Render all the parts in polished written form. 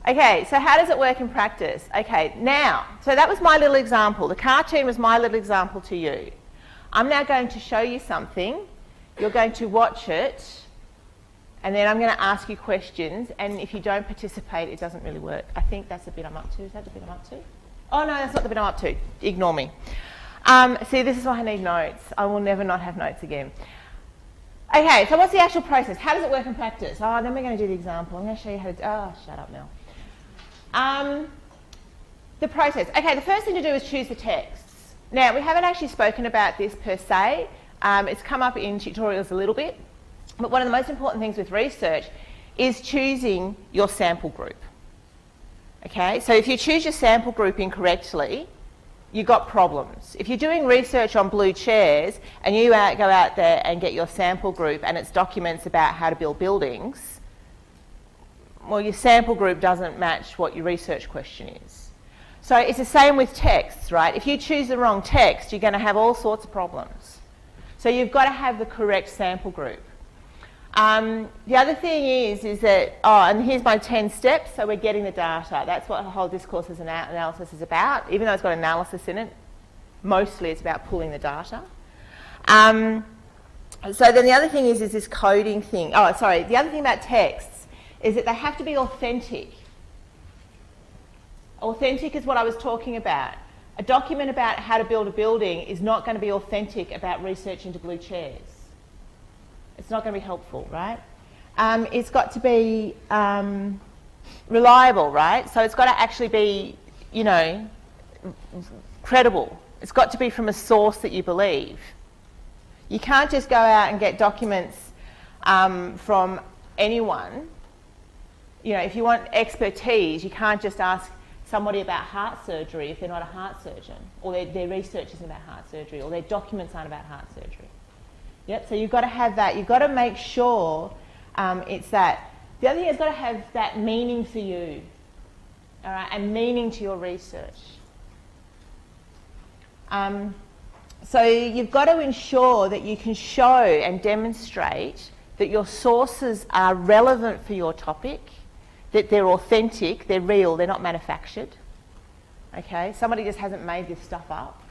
Okay, so how does it work in practice? Okay, now, so that was my little example. The cartoon was my little example to you. I'm now going to show you something. You're going to watch it, and then I'm going to ask you questions, and if you don't participate, it doesn't really work. I think that's the bit I'm up to. Is that the bit I'm up to? Oh, no, that's not the bit I'm up to. Ignore me. See, this is why I need notes. I will never not have notes again. Okay, so what's the actual process? How does it work in practice? Oh, then we're going to do the example. I'm going to show you how to... Oh, shut up, Mel. The process. Okay, the first thing to do is choose the texts. Now, we haven't actually spoken about this per se. It's come up in tutorials a little bit. But one of the most important things with research is choosing your sample group. Okay, so if you choose your sample group incorrectly, you've got problems. If you're doing research on blue chairs and you go out there and get your sample group and it's documents about how to build buildings, well, your sample group doesn't match what your research question is. So it's the same with texts, right? If you choose the wrong text, you're going to have all sorts of problems. So you've got to have the correct sample group. The other thing is that, oh, and here's my 10 steps, so we're getting the data. That's what the whole discourse analysis is about. Even though it's got analysis in it, mostly it's about pulling the data. So then the other thing is this coding thing. Oh, sorry, the other thing about texts is that they have to be authentic. Authentic is what I was talking about. A document about how to build a building is not going to be authentic about research into blue chairs. It's not going to be helpful, right? It's got to be reliable, right? So it's got to actually be, you know, credible. It's got to be from a source that you believe. You can't just go out and get documents from anyone. You know, if you want expertise, you can't just ask somebody about heart surgery if they're not a heart surgeon, or their research isn't about heart surgery, or their documents aren't about heart surgery. Yep, so you've got to have that. You've got to make sure it's that. The other thing is got to have that meaning for you, all right, and meaning to your research. So you've got to ensure that you can show and demonstrate that your sources are relevant for your topic, that they're authentic, they're real, they're not manufactured. Okay, somebody just hasn't made this stuff up.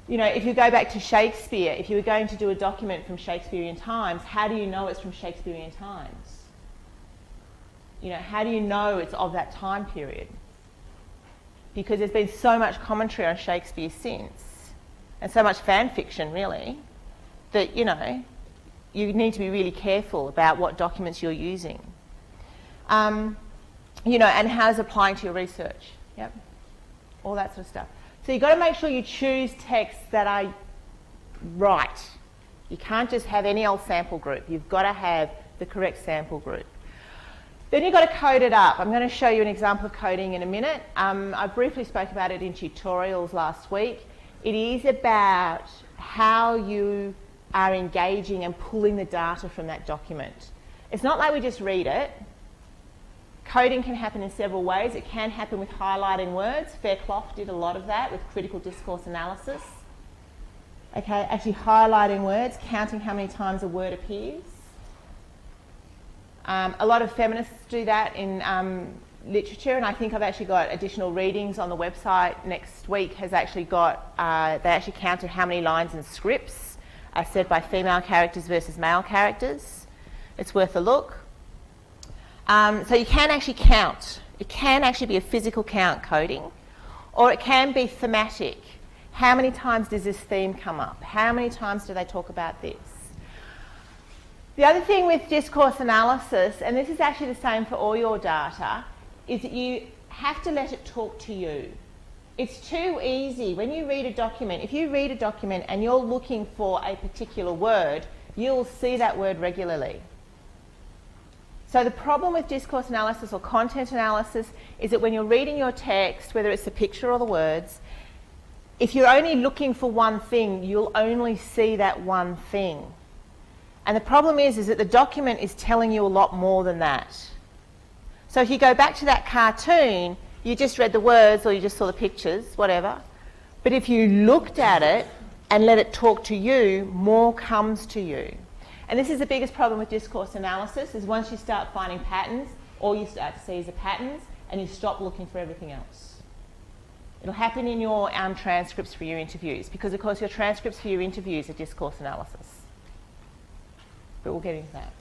You know, if you go back to Shakespeare, if you were going to do a document from Shakespearean times, how do you know it's from Shakespearean times? You know, how do you know it's of that time period? Because there's been so much commentary on Shakespeare since, and so much fan fiction, really, that, you know, you need to be really careful about what documents you're using. You know, and how it's applying to your research. Yep, all that sort of stuff. So you've got to make sure you choose texts that are right. You can't just have any old sample group. You've got to have the correct sample group. Then you've got to code it up. I'm going to show you an example of coding in a minute. I briefly spoke about it in tutorials last week. It is about how you are engaging and pulling the data from that document. It's not like we just read it. Coding can happen in several ways. It can happen with highlighting words. Fairclough did a lot of that with critical discourse analysis. Okay, actually highlighting words, counting how many times a word appears. A lot of feminists do that in literature, and I think I've actually got additional readings on the website next week. Has actually got, they actually counted how many lines in scripts are said by female characters versus male characters. It's worth a look. So you can actually count. It can actually be a physical count coding, or it can be thematic. How many times does this theme come up? How many times do they talk about this? The other thing with discourse analysis, and this is actually the same for all your data, is that you have to let it talk to you. It's too easy. When you read a document, if you read a document and you're looking for a particular word, you'll see that word regularly. So the problem with discourse analysis or content analysis is that when you're reading your text, whether it's the picture or the words, if you're only looking for one thing, you'll only see that one thing. And the problem is that the document is telling you a lot more than that. So if you go back to that cartoon, you just read the words or you just saw the pictures, whatever. But if you looked at it and let it talk to you, more comes to you. And this is the biggest problem with discourse analysis, is once you start finding patterns, all you start to see is the patterns, and you stop looking for everything else. It'll happen in your transcripts for your interviews, because of course your transcripts for your interviews are discourse analysis. But we'll get into that.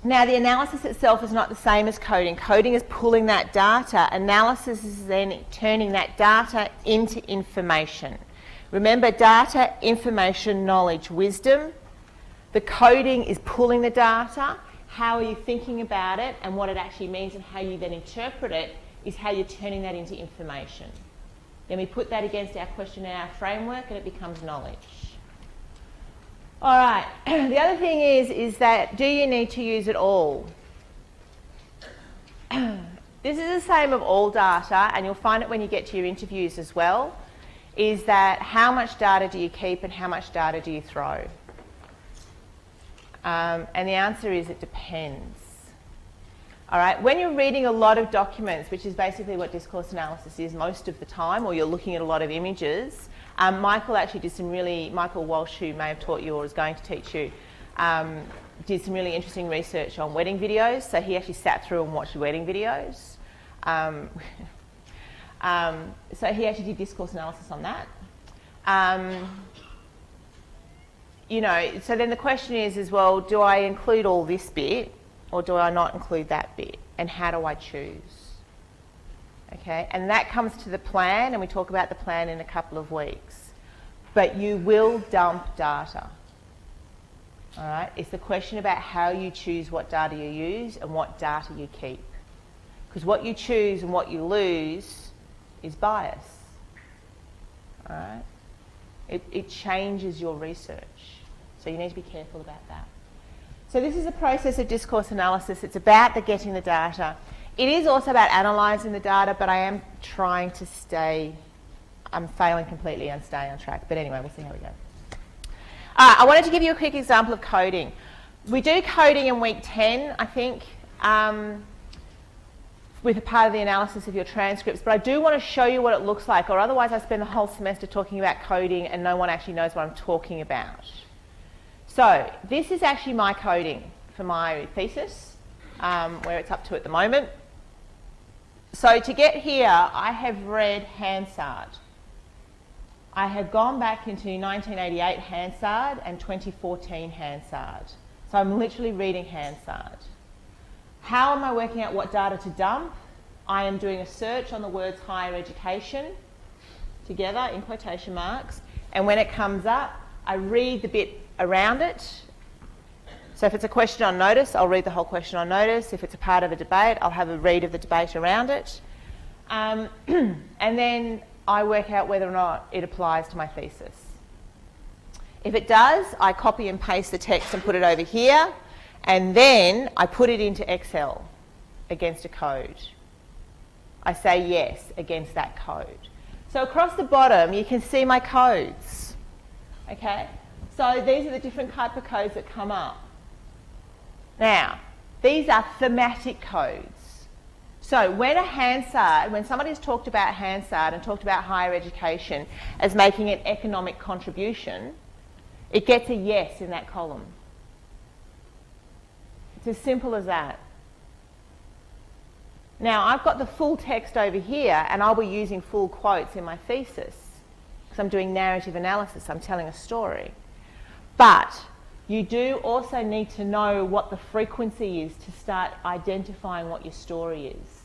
Now, the analysis itself is not the same as coding. Coding is pulling that data. Analysis is then turning that data into information. Remember, data, information, knowledge, wisdom. The coding is pulling the data. How are you thinking about it and what it actually means and how you then interpret it is how you're turning that into information. Then we put that against our questionnaire framework and it becomes knowledge. All right, the other thing is that do you need to use it all? This is the same of all data, and you'll find it when you get to your interviews as well, is that how much data do you keep and how much data do you throw? And the answer is it depends. All right, when you're reading a lot of documents, which is basically what discourse analysis is most of the time, or you're looking at a lot of images, Michael actually did some really, Michael Walsh, who may have taught you or is going to teach you, did some really interesting research on wedding videos. So he actually sat through and watched wedding videos. So he actually did discourse analysis on that. You know, so then the question is, well, do I include all this bit or do I not include that bit? And how do I choose? Okay, and that comes to the plan, and we talk about the plan in a couple of weeks. But you will dump data. All right, it's the question about how you choose what data you use and what data you keep. Because what you choose and what you lose is bias. All right, it changes your research. So you need to be careful about that. So this is a process of discourse analysis. It's about the getting the data. It is also about analysing the data, but I am trying to I'm failing completely and staying on track. But anyway, we'll see how we go. I wanted to give you a quick example of coding. We do coding in week 10, I think, with a part of the analysis of your transcripts, but I do want to show you what it looks like, or otherwise I spend the whole semester talking about coding and no one actually knows what I'm talking about. So this is actually my coding for my thesis, where it's up to at the moment. So to get here, I have read Hansard. I have gone back into 1988 Hansard and 2014 Hansard. So I'm literally reading Hansard. How am I working out what data to dump? I am doing a search on the words higher education, together in quotation marks, and when it comes up, I read the bit around it. So if it's a question on notice, I'll read the whole question on notice. If it's a part of a debate, I'll have a read of the debate around it. And then I work out whether or not it applies to my thesis. If it does, I copy and paste the text and put it over here, and then I put it into Excel against a code. I say yes against that code. So across the bottom, you can see my codes. Okay? So these are the different type of codes that come up. Now, these are thematic codes. So when somebody's talked about Hansard and talked about higher education as making an economic contribution, it gets a yes in that column. It's as simple as that. Now, I've got the full text over here, and I'll be using full quotes in my thesis because I'm doing narrative analysis. I'm telling a story. But you do also need to know what the frequency is to start identifying what your story is.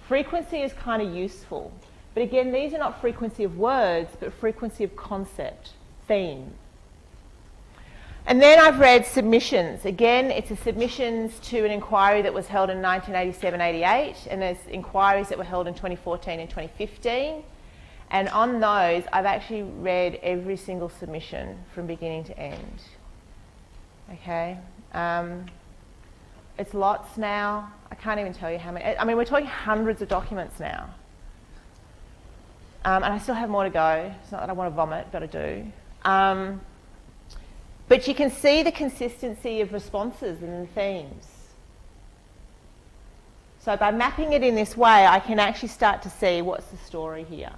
Frequency is kind of useful. But again, these are not frequency of words, but frequency of concept, theme. And then I've read submissions. Again, it's a submissions to an inquiry that was held in 1987-88, and there's inquiries that were held in 2014 and 2015. And on those, I've actually read every single submission from beginning to end. Okay? It's lots now. I can't even tell you how many. I mean, we're talking hundreds of documents now. And I still have more to go. It's not that I want to vomit, but I do. But you can see the consistency of responses and the themes. So by mapping it in this way, I can actually start to see what's the story here.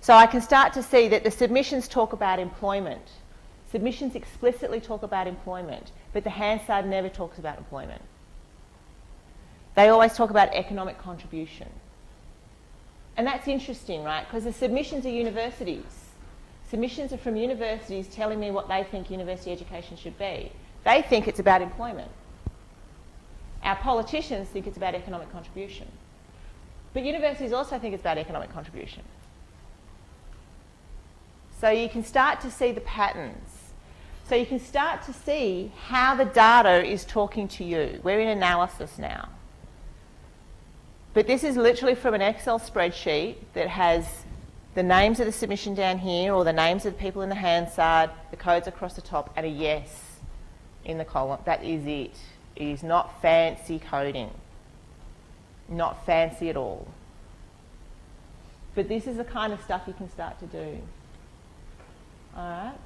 So I can start to see that the submissions talk about employment. Submissions explicitly talk about employment, but the Hansard never talks about employment. They always talk about economic contribution. And that's interesting, right? Because the submissions are universities. Submissions are from universities telling me what they think university education should be. They think it's about employment. Our politicians think it's about economic contribution. But universities also think it's about economic contribution. So you can start to see the patterns. So you can start to see how the data is talking to you. We're in analysis now. But this is literally from an Excel spreadsheet that has the names of the submission down here, or the names of the people in the Hansard, the codes across the top, and a yes in the column. That is it. It is not fancy coding. Not fancy at all. But this is the kind of stuff you can start to do. Alright?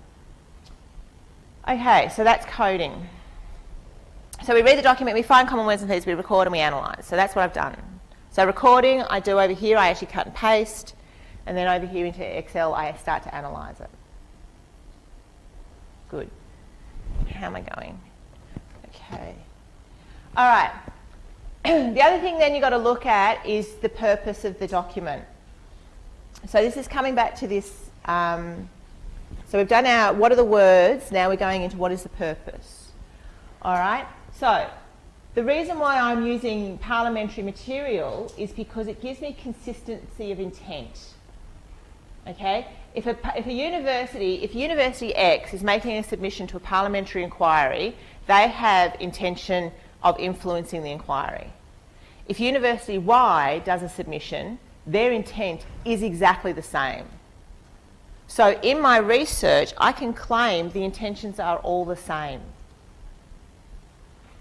Okay, so that's coding. So we read the document, we find common words and things, we record and we analyse. So that's what I've done. So recording, I do over here, I actually cut and paste, and then over here into Excel, I start to analyse it. Good. How am I going? Okay. All right. The other thing then you've got to look at is the purpose of the document. So this is coming back to this. So we've done our what are the words, now we're going into what is the purpose. All right. So the reason why I'm using parliamentary material is because it gives me consistency of intent. Okay? If University X is making a submission to a parliamentary inquiry, they have intention of influencing the inquiry. If University Y does a submission, their intent is exactly the same. So in my research, I can claim the intentions are all the same.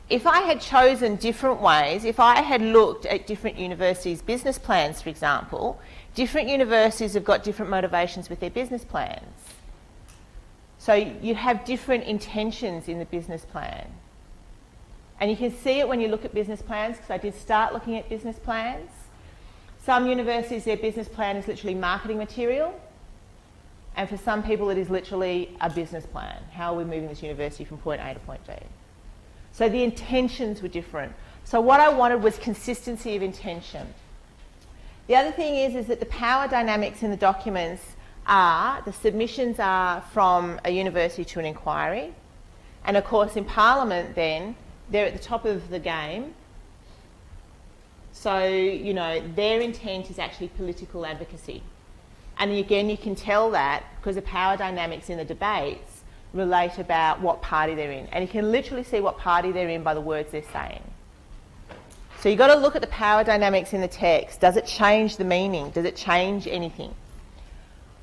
If I had chosen different ways, if I had looked at different universities' business plans, for example, different universities have got different motivations with their business plans. So you have different intentions in the business plan. And you can see it when you look at business plans, because I did start looking at business plans. Some universities, their business plan is literally marketing material. And for some people, it is literally a business plan. How are we moving this university from point A to point B? So the intentions were different. So what I wanted was consistency of intention. The other thing is that the power dynamics in the documents are, the submissions are from a university to an inquiry. And of course in Parliament then, they're at the top of the game. So, you know, their intent is actually political advocacy. And again, you can tell that because the power dynamics in the debates relate about what party they're in. And you can literally see what party they're in by the words they're saying. So you've got to look at the power dynamics in the text. Does it change the meaning? Does it change anything?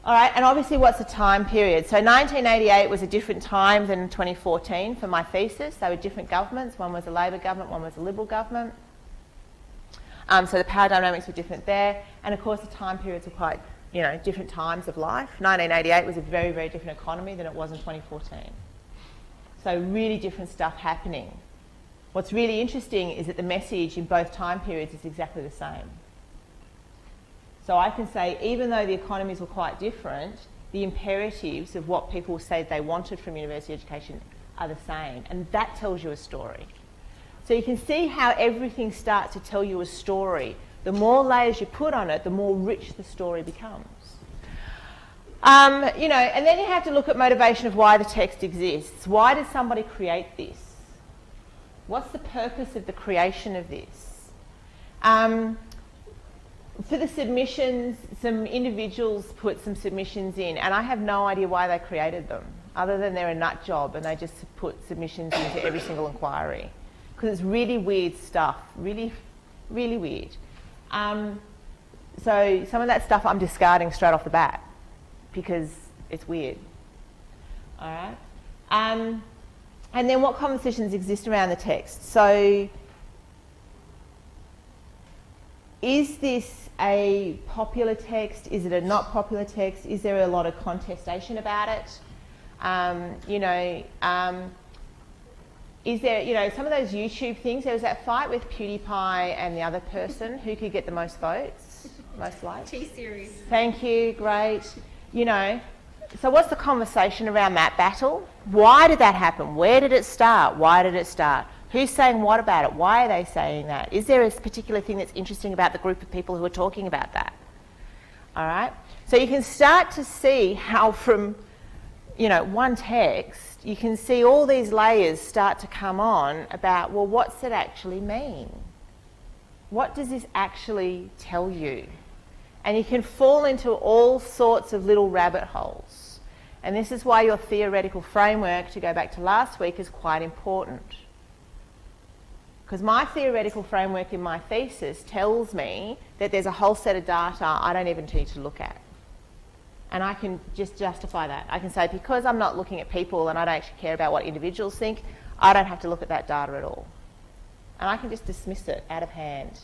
All right, and obviously what's the time period? So 1988 was a different time than 2014 for my thesis. They were different governments. One was a Labor government, one was a Liberal government. So the power dynamics were different there. And of course the time periods were quite, you know, different times of life. 1988 was a very, very different economy than it was in 2014. So really different stuff happening. What's really interesting is that the message in both time periods is exactly the same. So I can say, even though the economies were quite different, the imperatives of what people said they wanted from university education are the same. And that tells you a story. So you can see how everything starts to tell you a story. The more layers you put on it, the more rich the story becomes. You know, and then you have to look at motivation of why the text exists. Why did somebody create this? What's the purpose of the creation of this? For the submissions, some individuals put some submissions in, and I have no idea why they created them, other than they're a nut job and they just put submissions into every single inquiry. Because it's really weird stuff, really, really weird. So some of that stuff I'm discarding straight off the bat because it's weird. All right. And then what conversations exist around the text? So is this a popular text? Is it a not popular text? Is there a lot of contestation about it? Is there, you know, some of those YouTube things, there was that fight with PewDiePie and the other person, who could get the most votes, most likes? T-Series. Thank you, great. You know, So what's the conversation around that battle? Why did that happen? Where did it start? Why did it start? Who's saying what about it? Why are they saying that? Is there a particular thing that's interesting about the group of people who are talking about that? All right? So you can start to see how from, one text, you can see all these layers start to come on about, well, what's it actually mean? What does this actually tell you? And you can fall into all sorts of little rabbit holes. And this is why your theoretical framework, to go back to last week, is quite important. Because my theoretical framework in my thesis tells me that there's a whole set of data I don't even need to look at. And I can just justify that. I can say, because I'm not looking at people and I don't actually care about what individuals think, I don't have to look at that data at all. And I can just dismiss it out of hand.